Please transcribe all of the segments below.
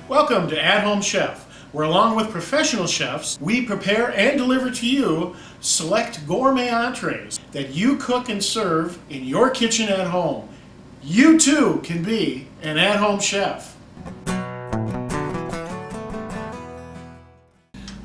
Welcome to At Home Chef, where along with professional chefs, we prepare and deliver to you select gourmet entrees that you cook and serve in your kitchen at home. You too can be an at-home chef.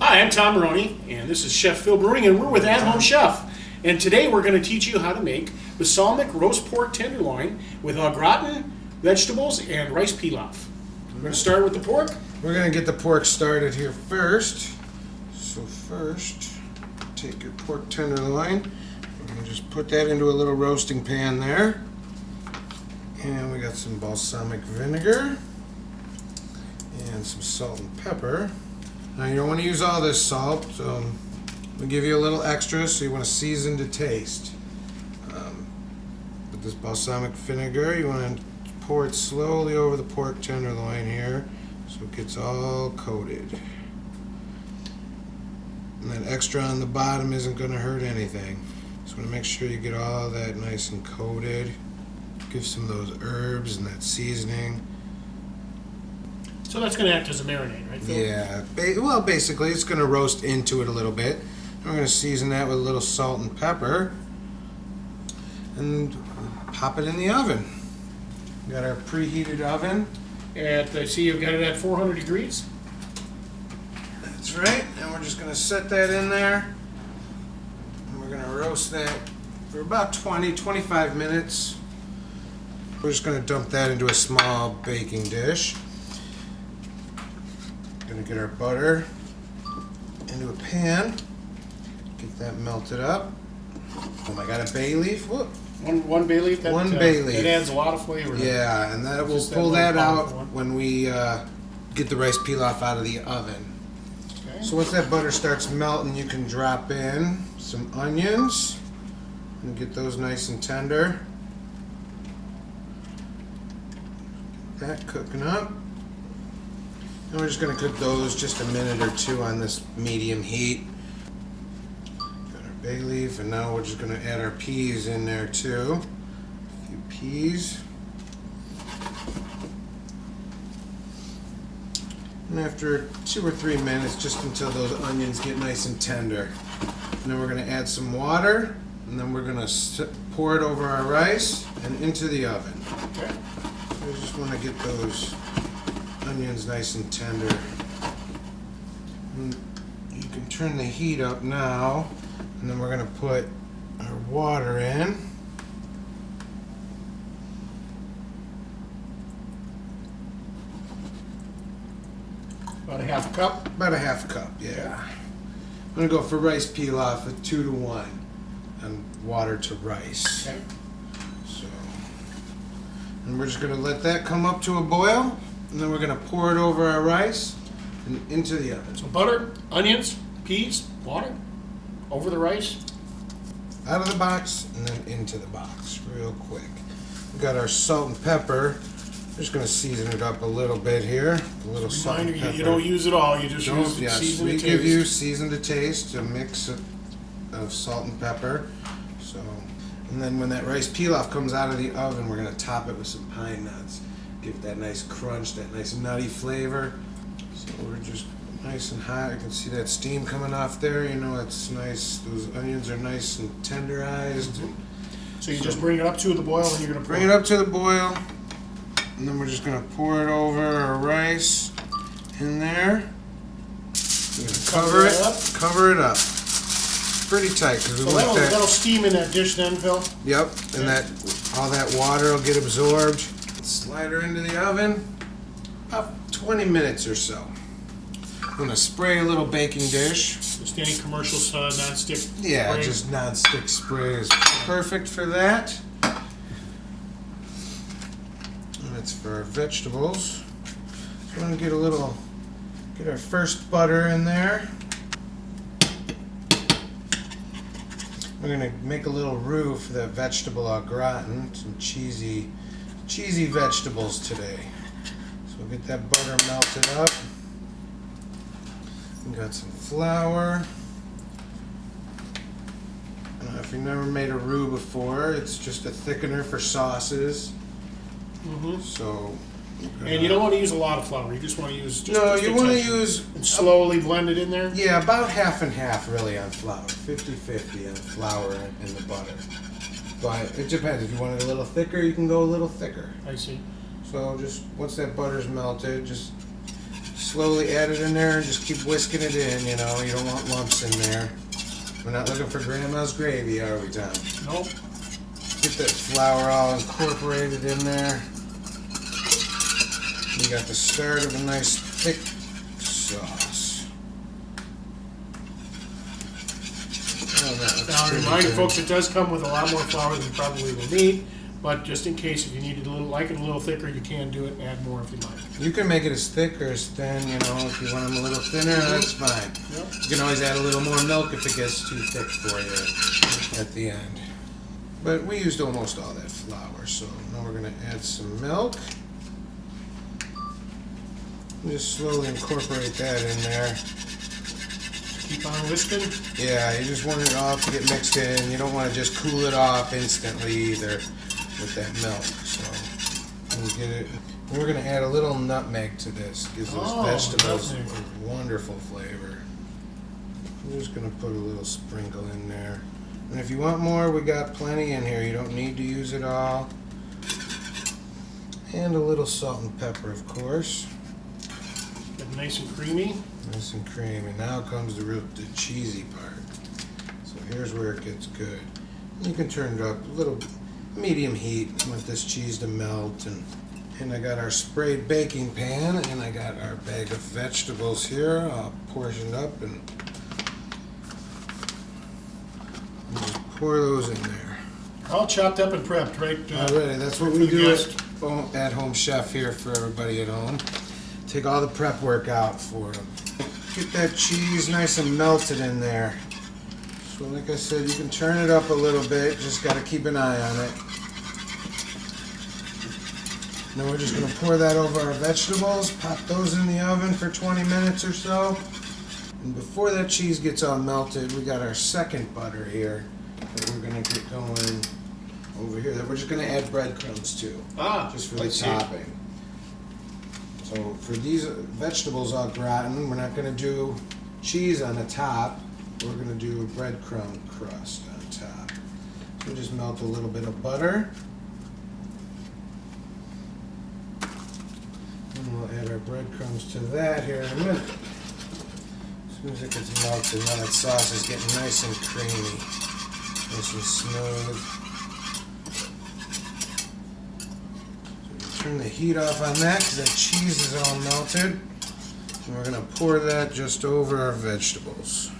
Hi, I'm Tom Maroney, and this is Chef Phil Brewing, and we're with At Home Chef. And today we're going to teach you how to make balsamic roast pork tenderloin with au gratin, vegetables, and rice pilaf. We're going to start with the pork. We're going to get the pork started here first. So first, take your pork tenderloin. We're going to just put that into a little roasting pan there. And we got some balsamic vinegar and some salt and pepper. Now you don't want to use all this salt, so we'll give you a little extra, so you want to season to taste. With this balsamic vinegar, you want to pour it slowly over the pork tenderloin here so it gets all coated. And that extra on the bottom isn't going to hurt anything. Just want to make sure you get all that nice and coated. Give some of those herbs and that seasoning. So that's going to act as a marinade, right, Phil? Yeah, well, basically it's going to roast into it a little bit. We're going to season that with a little salt and pepper and pop it in the oven. We got our preheated oven. I see you've got it at 400 degrees. That's right, and we're just going to set that in there. And we're going to roast that for about 20-25 minutes. We're just going to dump that into a small baking dish. Going to get our butter into a pan. Get that melted up. Oh my God, a bay leaf. Whoop. One bay leaf. One bay leaf. It adds a lot of flavor. Yeah, and that we'll pull that out when we get the rice pilaf out of the oven. Okay. So once that butter starts melting, you can drop in some onions and get those nice and tender. Get that cooking up. And we're just going to cook those just a minute or two on this medium heat. Got our bay leaf, and now we're just going to add our peas in there too. A few peas. And after 2 or 3 minutes, just until those onions get nice and tender. And then we're going to add some water, and then we're going to pour it over our rice and into the oven. Okay. We just want to get those onions nice and tender. And you can turn the heat up now, and then we're going to put our water in. About a half a cup? About a half cup, yeah. I'm going to go for rice pilaf at 2 to 1 and water to rice. Okay. So, and we're just going to let that come up to a boil. And then we're going to pour it over our rice and into the oven. So butter, onions, peas, water, over the rice. Out of the box and then into the box real quick. We've got our salt and pepper. We're just going to season it up a little bit here. A little salt and pepper. You don't use it all. You just use season to taste. We give you season to taste, a mix of salt and pepper. So, and then when that rice pilaf comes out of the oven, we're going to top it with some pine nuts. Give it that nice crunch, that nice nutty flavor. So we're just nice and hot. You can see that steam coming off there. You know, it's nice. Those onions are nice and tenderized. Mm-hmm. So you just bring it up to the boil, and you're going to bring it up to the boil, and then we're just going to pour it over our rice in there. We're going to cover it up. Cover it up. Pretty tight because we want that. That'll steam in that dish then, Phil. Yep, and all that water will get absorbed. Slide her into the oven about 20 minutes or so. I'm going to spray a little baking dish. Just any commercial non-stick Yeah, spray. just non-stick spray is perfect for that. And it's for our vegetables. So we're going to get our first butter in there. We're going to make a little roux for the vegetable au gratin, some cheesy vegetables today. So we'll get that butter melted up. We got some flour. If you've never made a roux before, it's just a thickener for sauces. Mm-hmm. So And you don't want to use a lot of flour. You just want to use just No, just you a want to touch. use, And slowly blend it in there. yeah, about half and half really on flour. 50-50 on flour and the butter. But it depends. If you want it a little thicker, you can go a little thicker. I see. So just once that butter's melted, just slowly add it in there and just keep whisking it in, you know. You don't want lumps in there. We're not looking for grandma's gravy, are we, Tom? Nope. Get that flour all incorporated in there. You got the start of a nice thick sauce. Oh, that looks Now, pretty remind good. folks, it does come with a lot more flour than you probably will need. But just in case, if you need it a little, like it a little thicker, you can do it and add more if you like. You can make it as thick or as thin, you know, if you want them a little thinner, that's fine. Yep. You can always add a little more milk if it gets too thick for you at the end. But we used almost all that flour, so now we're going to add some milk. Just slowly incorporate that in there. Keep on whisking. Yeah, you just want it all to get mixed in. You don't want to just cool it off instantly either with that milk. So we'll get it. We're going to add a little nutmeg to this. Gives those vegetables nutmeg. a wonderful flavor. I'm just going to put a little sprinkle in there. And if you want more, we got plenty in here. You don't need to use it all. And a little salt and pepper, of course. Get it nice and creamy. Nice and creamy. Now comes the cheesy part. So here's where it gets good. You can turn it up a little medium heat. I want this cheese to melt. And I got our sprayed baking pan, and I got our bag of vegetables here, all portioned up, and just pour those in there. All chopped up and prepped, right? Alrighty, that's what for we the do guest. at Home Chef here for everybody at home. Take all the prep work out for them. Get that cheese nice and melted in there. So like I said, you can turn it up a little bit, just got to keep an eye on it. Now we're just going to pour that over our vegetables, pop those in the oven for 20 minutes or so. And before that cheese gets all melted, we got our second butter here that we're going to get going over here that we're just going to add breadcrumbs to, just for the let's see. topping. So for these vegetables au gratin, we're not going to do cheese on the top. We're going to do a breadcrumb crust on top. So we'll just melt a little bit of butter. And we'll add our breadcrumbs to that here in a minute. As soon as it gets melted, now that sauce is getting nice and creamy, nice and smooth. Turn the heat off on that because that cheese is all melted. And we're going to pour that just over our vegetables.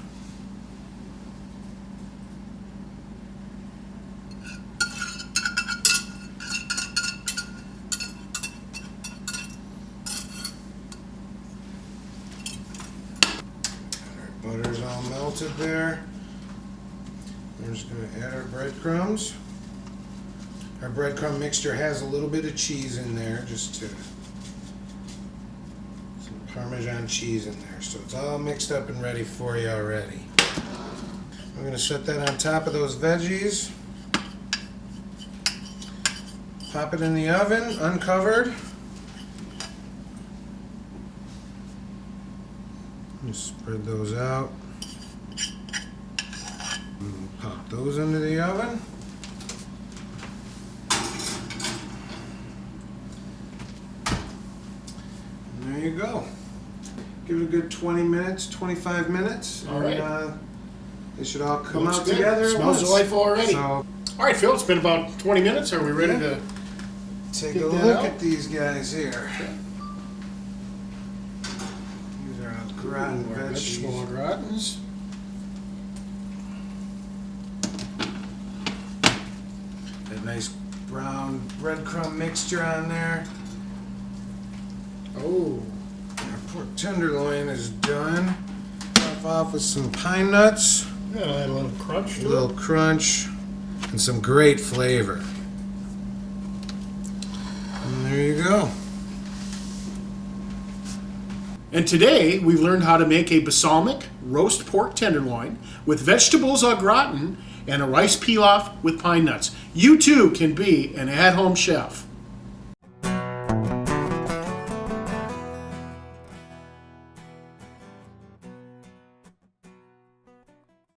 Our butter's all melted there. We're just going to add our breadcrumbs. Our breadcrumb mixture has a little bit of cheese in there, just to some Parmesan cheese in there. So it's all mixed up and ready for you already. We're going to set that on top of those veggies. Pop it in the oven, uncovered. Just spread those out. And pop those into the oven. And there you go. Give it a good 20 minutes, 25 minutes. All right. And, they should all come Looks out good. together at Smells once. delightful already. So All right, Phil, it's been about 20 minutes. Are we ready to take Get a that look out. at these guys here. These are au gratin do our vegetable au veggies. gratins? That nice brown breadcrumb mixture on there. Oh, Our pork tenderloin is done. Top off with some pine nuts, that'll add a little crunch a to little it. crunch, and some great flavor. And there you go. And today we've learned how to make a balsamic roast pork tenderloin with vegetables au gratin and a rice pilaf with pine nuts. You too can be an at-home chef.